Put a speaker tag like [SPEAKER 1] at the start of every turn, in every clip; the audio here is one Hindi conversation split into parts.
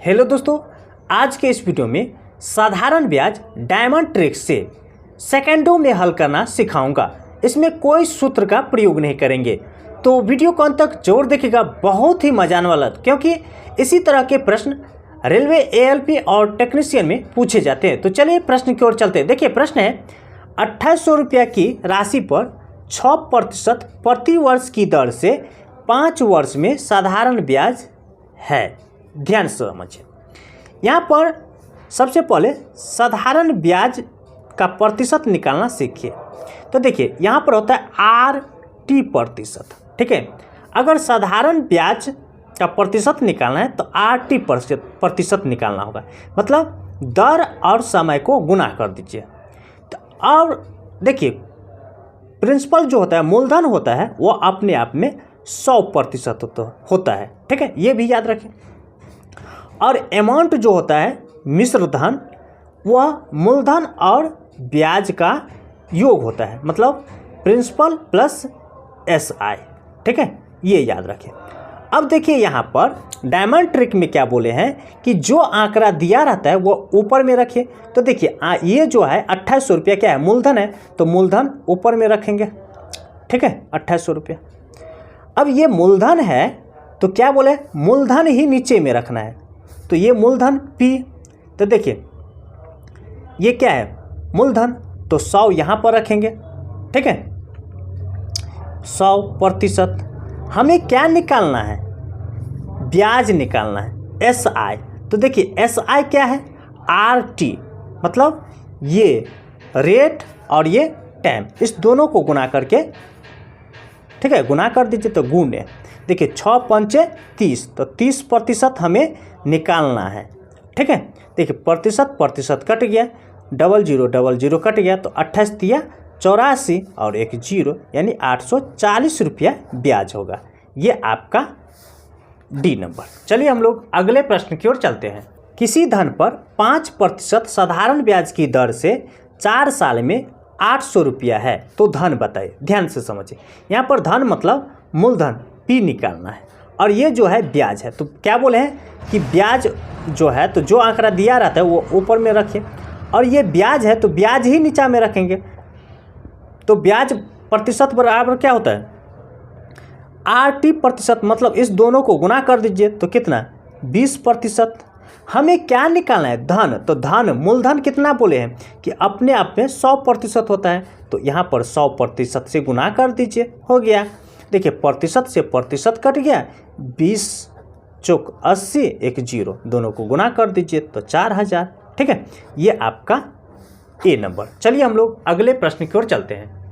[SPEAKER 1] हेलो दोस्तों, आज के इस वीडियो में साधारण ब्याज डायमंड ट्रिक्स से सेकंडों में हल करना सिखाऊंगा। इसमें कोई सूत्र का प्रयोग नहीं करेंगे, तो वीडियो को अंत तक जरूर देखिएगा, बहुत ही मजा आने वाला, क्योंकि इसी तरह के प्रश्न रेलवे एएलपी और टेक्नीशियन में पूछे जाते हैं। तो चलिए प्रश्न की ओर चलते हैं। देखिए प्रश्न है, 2800 रुपया की राशि पर 6% प्रति वर्ष की दर से 5 वर्ष में साधारण ब्याज है। ध्यान से समझिए। यहाँ पर सबसे पहले साधारण ब्याज का प्रतिशत निकालना सीखिए। तो देखिए यहाँ पर होता है RT प्रतिशत, ठीक है। अगर साधारण ब्याज का प्रतिशत निकालना है तो RT प्रतिशत निकालना होगा, मतलब दर और समय को गुना कर दीजिए। तो और देखिए प्रिंसिपल जो होता है, मूलधन होता है, वो अपने आप में 100% होता है, ठीक है, ये भी याद रखें। और अमाउंट जो होता है मिश्र धन, वह मूलधन और ब्याज का योग होता है, मतलब प्रिंसिपल प्लस SI, ठीक है, ये याद रखें। अब देखिए यहाँ पर डायमंड ट्रिक में क्या बोले हैं कि जो आंकड़ा दिया रहता है वो ऊपर में रखिए। तो देखिए ये जो है 2800 रुपया क्या है, मूलधन है, तो मूलधन ऊपर में रखेंगे, ठीक है, 2800 रुपया। अब ये मूलधन है तो क्या बोले, मूलधन ही नीचे में रखना है, तो ये मूलधन P। तो देखिए ये क्या है, मूलधन, तो 100 यहाँ पर रखेंगे, ठीक है, 100%। हमें क्या निकालना है, ब्याज निकालना है, SI। तो देखिए SI क्या है, RT, मतलब ये रेट और ये टाइम, इस दोनों को गुना करके, ठीक है, गुना कर दीजिए तो गुणे। देखिए 6 पंचे 30, तो 30% हमें निकालना है, ठीक है। देखिए प्रतिशत कट गया, 0000 कट गया, तो 28 दिया 84 और एक 0, यानी 840 रुपया ब्याज होगा। ये आपका D नंबर। चलिए हम लोग अगले प्रश्न की ओर चलते हैं। किसी धन पर 5% साधारण ब्याज की दर से 4 साल में 800 रुपया है, तो धन बताइए। ध्यान से समझिए, यहाँ पर धन मतलब मूलधन P निकालना है, और ये जो है ब्याज है। तो क्या बोले हैं कि ब्याज जो है, तो जो आंकड़ा दिया रहता है वो ऊपर में रखें, और ये ब्याज है तो ब्याज ही नीचा में रखेंगे। तो ब्याज प्रतिशत बराबर क्या होता है, RT प्रतिशत, मतलब इस दोनों को गुना कर दीजिए तो कितना, 20%। हमें क्या निकालना है, धन। तो धन मूलधन कितना बोले हैं कि अपने आप में 100% होता है, तो यहाँ पर 100% से गुना कर दीजिए, हो गया। देखिए प्रतिशत से प्रतिशत कट गया, 20 चौक 80, एक 0, दोनों को गुना कर दीजिए तो 4000, ठीक है, ये आपका A नंबर। चलिए हम लोग अगले प्रश्न की ओर चलते हैं।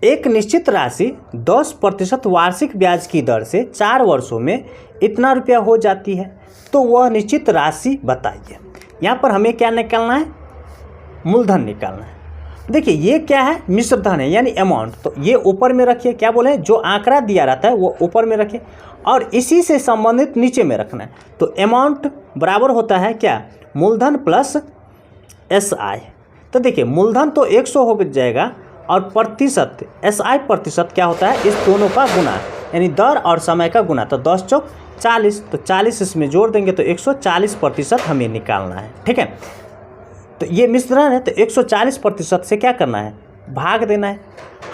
[SPEAKER 1] एक निश्चित राशि 10% वार्षिक ब्याज की दर से 4 वर्षों में इतना रुपया हो जाती है, तो वह निश्चित राशि बताइए। यहाँ पर हमें क्या निकालना है, मूलधन निकालना है। देखिए ये क्या है, मिश्र धन है, यानी अमाउंट, तो ये ऊपर में रखिए। क्या बोले, जो आंकड़ा दिया रहता है वो ऊपर में रखिए, और इसी से संबंधित नीचे में रखना है। तो अमाउंट बराबर होता है क्या, मूलधन प्लस SI। तो देखिए मूलधन तो 100 हो जाएगा, और प्रतिशत SI प्रतिशत क्या होता है, इस दोनों का गुना, यानी दर और समय का गुना, तो 10 चौक 40, तो 40 इसमें जोड़ देंगे तो 140% हमें निकालना है, ठीक है। तो ये मिश्रण है, तो 140% से क्या करना है, भाग देना है।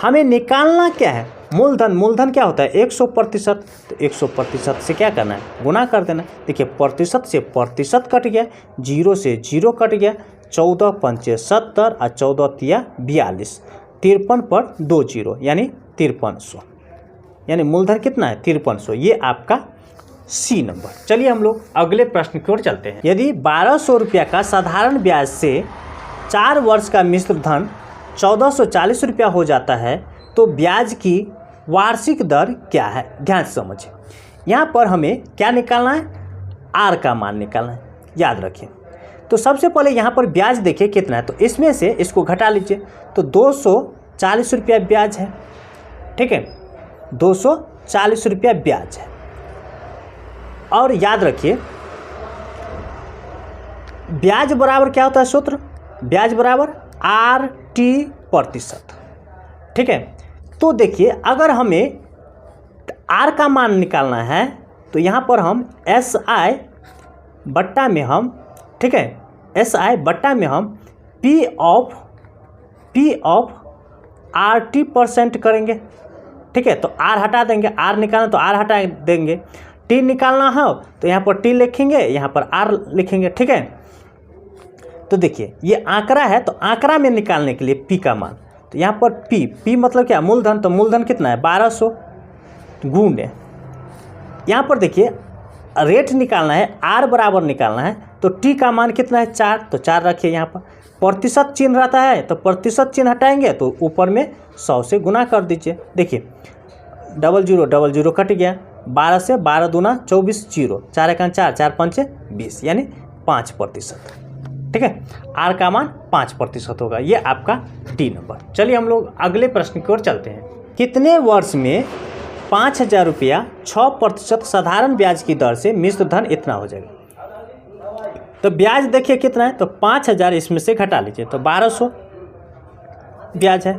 [SPEAKER 1] हमें निकालना क्या है, मूलधन। मूलधन क्या होता है, 100%, तो 100% से क्या करना है, गुना कर देना है। देखिए प्रतिशत से प्रतिशत कट गया, 0 से 0 कट गया, 14 पंचे 70 और 14 तिया 42, 53 पर 2 0, यानी 5300, यानी मूलधन कितना है, 5300। ये आपका C नंबर। चलिए हम लोग अगले प्रश्न की ओर चलते हैं। यदि 1200 रुपया का साधारण ब्याज से 4 वर्ष का मिश्र धन 1440 रुपया हो जाता है, तो ब्याज की वार्षिक दर क्या है। ध्यान से समझिए, यहाँ पर हमें क्या निकालना है, R का मान निकालना है, याद रखिए। तो सबसे पहले यहाँ पर ब्याज देखिए कितना है, तो इसमें से इसको घटा लीजिए, तो 240 रुपया ब्याज है, ठीक है, 240 रुपया ब्याज है। और याद रखिए ब्याज बराबर क्या होता है, सूत्र, ब्याज बराबर RT प्रतिशत, ठीक है। तो देखिए अगर हमें R का मान निकालना है तो यहाँ पर हम SI बट्टा में हम, ठीक है, SI बट्टा में हम P ऑफ RT% करेंगे, ठीक है। तो R हटा देंगे, R निकालना तो R हटा देंगे, T निकालना है तो यहाँ पर T लिखेंगे, यहाँ पर R लिखेंगे, ठीक है। तो देखिए ये आंकड़ा है, तो आंकड़ा में निकालने के लिए P का मान, तो यहाँ पर P मतलब क्या, मूलधन, तो मूलधन कितना है 1200 गुणे, यहाँ पर देखिए रेट निकालना है, R बराबर निकालना है, तो T का मान कितना है 4, तो 4 रखिए। यहाँ पर प्रतिशत चिन्ह रहता है, तो प्रतिशत चिन्ह हटाएंगे तो ऊपर में 100 से गुना कर दीजिए। देखिए 00 कट गया, 12 से 12 दूना 24, 0 4 1 4 4 5 20 यानी 5%, ठीक है। R का मान 5% होगा, ये आपका D नंबर। चलिए हम लोग अगले प्रश्न की ओर चलते हैं। कितने वर्ष में 5000 रुपया 6% साधारण ब्याज की दर से मिश्र धन इतना हो जाएगा। तो ब्याज देखिए कितना है, तो 5000 इसमें से घटा लीजिए, तो 1200 ब्याज है।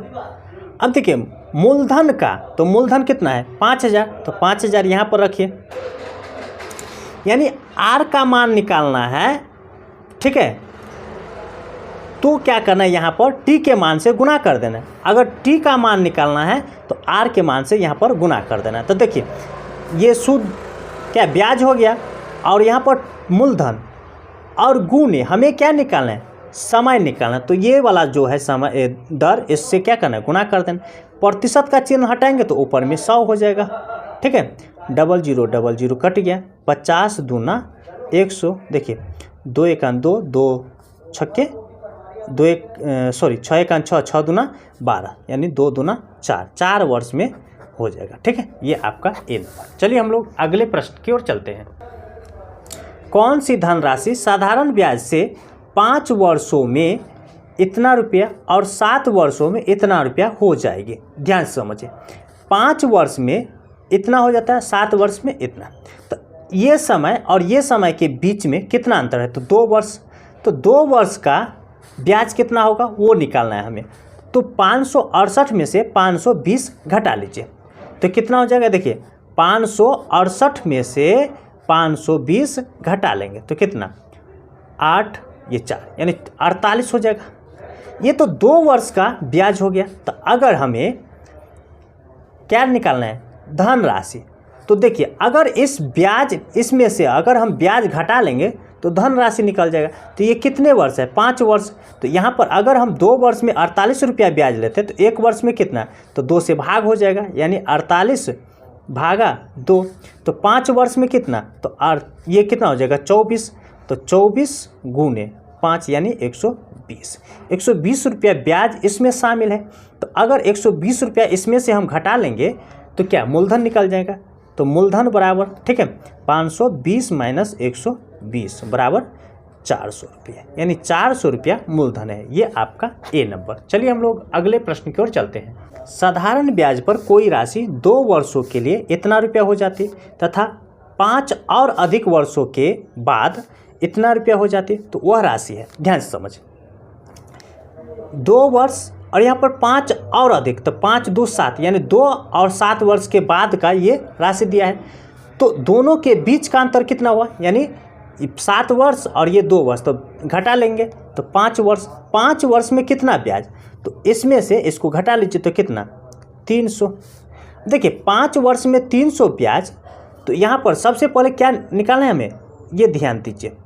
[SPEAKER 1] अब देखिए मूलधन का, तो मूलधन कितना है 5000, तो 5000 यहाँ पर रखिए, यानी R का मान निकालना है, ठीक है। तो क्या करना है, यहाँ पर T के मान से गुना कर देना है। अगर T का मान निकालना है तो R के मान से यहाँ पर गुना कर देना है। तो देखिए ये शुद्ध क्या ब्याज हो गया, और यहाँ पर मूलधन और गुणे हमें क्या निकालना है, समय निकालना है। तो ये वाला जो है समय दर, इससे क्या करना है गुना कर देना। प्रतिशत का चिन्ह हटाएंगे तो ऊपर में 100 हो जाएगा, ठीक है। 00 कट गया, 50 दूना 100, देखिए 2 1 2 2 छक्के 2 1 सॉरी 6 1 6 6 दूना 12 यानी 2 दूना 4 वर्ष में हो जाएगा, ठीक है। ये आपका ए नंबर। चलिए हम लोग अगले प्रश्न की ओर चलते हैं। कौन सी धनराशि साधारण ब्याज से 5 वर्षों में इतना रुपया और 7 वर्षों में इतना रुपया हो जाएगी। ध्यान से समझिए, 5 वर्ष में इतना हो जाता है, 7 वर्ष में इतना। तो ये समय और ये समय के बीच में कितना अंतर है, तो 2 वर्ष। तो 2 वर्ष का ब्याज कितना होगा वो निकालना है हमें। तो 568 में से 520 घटा लीजिए, तो कितना हो जाएगा, देखिए 568 में से 520 घटा लेंगे तो कितना 8 ये 4 यानी 48 हो जाएगा। ये तो 2 वर्ष का ब्याज हो गया। तो अगर हमें क्या निकालना है धनराशि, तो देखिए अगर इस ब्याज इसमें से अगर हम ब्याज घटा लेंगे तो धनराशि निकल जाएगा। तो ये कितने वर्ष है 5 वर्ष। तो यहाँ पर अगर हम 2 वर्ष में 48 रुपया ब्याज लेते हैं तो 1 वर्ष में कितना, तो 2 से भाग हो जाएगा यानी 48 भागा 2। तो 5 वर्ष में कितना, तो ये कितना हो जाएगा 24। तो 24 गुणे 5 यानी 120 रुपया ब्याज इसमें शामिल है। तो अगर 120 रुपया इसमें से हम घटा लेंगे तो क्या मूलधन निकल जाएगा। तो मूलधन बराबर, ठीक है, 520 माइनस 120 बराबर 400 रुपया, यानी 400 रुपया मूलधन है। ये आपका ए नंबर। चलिए हम लोग अगले प्रश्न की ओर चलते हैं। साधारण ब्याज पर कोई राशि 2 वर्षों के लिए इतना रुपया हो जाती तथा 5 और अधिक वर्षों के बाद इतना रुपया हो जाती, तो वह राशि है। ध्यान से समझ, 2 वर्ष और यहाँ पर 5 और अधिक, तो 5 2 7 यानी 2 और 7 वर्ष के बाद का ये राशि दिया है। तो दोनों के बीच का अंतर कितना हुआ, यानी 7 वर्ष और ये 2 वर्ष, तो घटा लेंगे तो 5 वर्ष। 5 वर्ष में कितना ब्याज, तो इसमें से इसको घटा लीजिए तो कितना 300। देखिए 5 वर्ष में 300 ब्याज, तो यहाँ पर सबसे पहले क्या निकालना है हमें, ये ध्यान दीजिए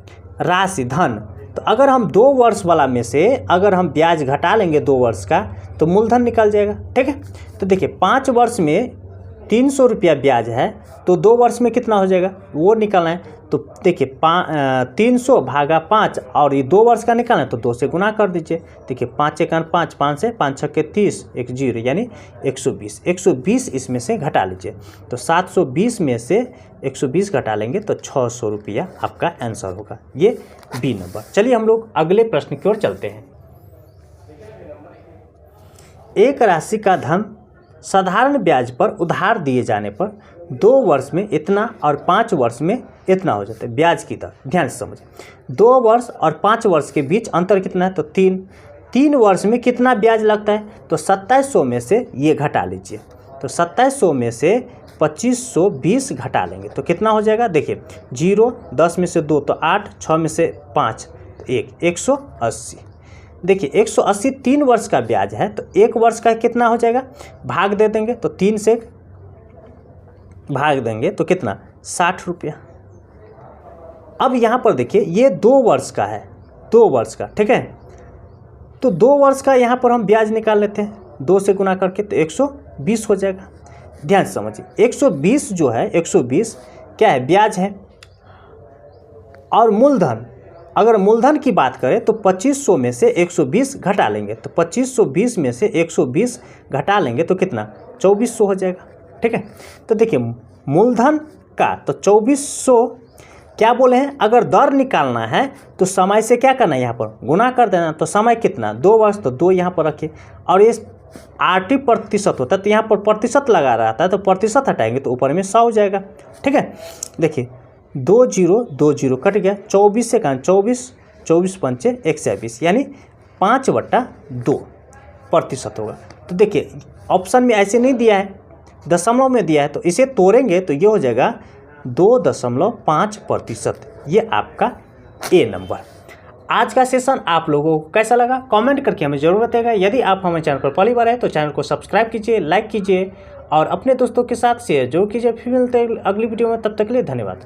[SPEAKER 1] राशि धन। तो अगर हम 2 वर्ष वाला में से अगर हम ब्याज घटा लेंगे 2 वर्ष का तो मूलधन निकल जाएगा, ठीक है। तो देखिए 5 वर्ष में 300 रुपया ब्याज है, तो 2 वर्ष में कितना हो जाएगा वो निकालना है। तो देखिए 300 भागा 5 और ये 2 वर्ष का निकालना है तो 2 से गुना कर दीजिए। देखिए 5 1 5 5 से 5 6 30 1 0 यानी 120 इसमें से घटा लीजिए। तो 720 में से 120 घटा लेंगे तो 600 रुपया आपका आंसर होगा। ये बी नंबर। चलिए हम लोग अगले प्रश्न की ओर चलते हैं। एक राशि का धन साधारण ब्याज पर उधार दिए जाने पर 2 वर्ष में इतना और 5 वर्ष में इतना हो जाता है ब्याज की दर। ध्यान से समझिए, 2 वर्ष और 5 वर्ष के बीच अंतर कितना है, तो 3 वर्ष में कितना ब्याज लगता है, तो 2700 में से ये घटा लीजिए। तो 2700 में से 2520 घटा लेंगे तो कितना हो जाएगा। देखिए 0, 10 में से 2 तो 8, 6 में से 5 तो 180। देखिए 180 3 वर्ष का ब्याज है तो 1 वर्ष का कितना हो जाएगा, भाग दे देंगे तो 3 से भाग देंगे तो कितना 60 रुपया। अब यहाँ पर देखिए ये 2 वर्ष का है, 2 वर्ष का, ठीक है। तो 2 वर्ष का यहाँ पर हम ब्याज निकाल लेते हैं, 2 से गुना करके तो 120 हो जाएगा। ध्यान से समझिए 120 जो है 120 क्या है, ब्याज है। और मूलधन, अगर मूलधन की बात करें तो 2500 में से 120 घटा लेंगे तो 2520 में से 120 घटा लेंगे तो कितना 2400 हो जाएगा, ठीक है। तो देखिए मूलधन का तो 2400 क्या बोले हैं, अगर दर निकालना है तो समय से क्या करना है, यहाँ पर गुना कर देना। तो समय कितना 2 वर्ष तो 2 यहाँ पर रखिए। और ये RT प्रतिशत होता है तो यहाँ पर प्रतिशत लगा रहता है तो प्रतिशत हटाएंगे तो ऊपर में 100 हो जाएगा, ठीक है। देखिए 2 0 2 0 कट गया, 24 से कहाँ 24, 24 पंचे 120 यानी 5/2 प्रतिशत होगा। तो देखिए ऑप्शन में ऐसे नहीं दिया है, दशमलव में दिया है तो इसे तोड़ेंगे तो ये हो जाएगा 2.5%। ये आपका ए नंबर। आज का सेशन आप लोगों को कैसा लगा कमेंट करके हमें जरूर बताइएगा। यदि आप हमारे चैनल पर पहली बार आए तो चैनल को सब्सक्राइब कीजिए, लाइक कीजिए और अपने दोस्तों के साथ शेयर जरूर कीजिए। फिर मिलते हैं अगली वीडियो में, तब तक के लिए धन्यवाद।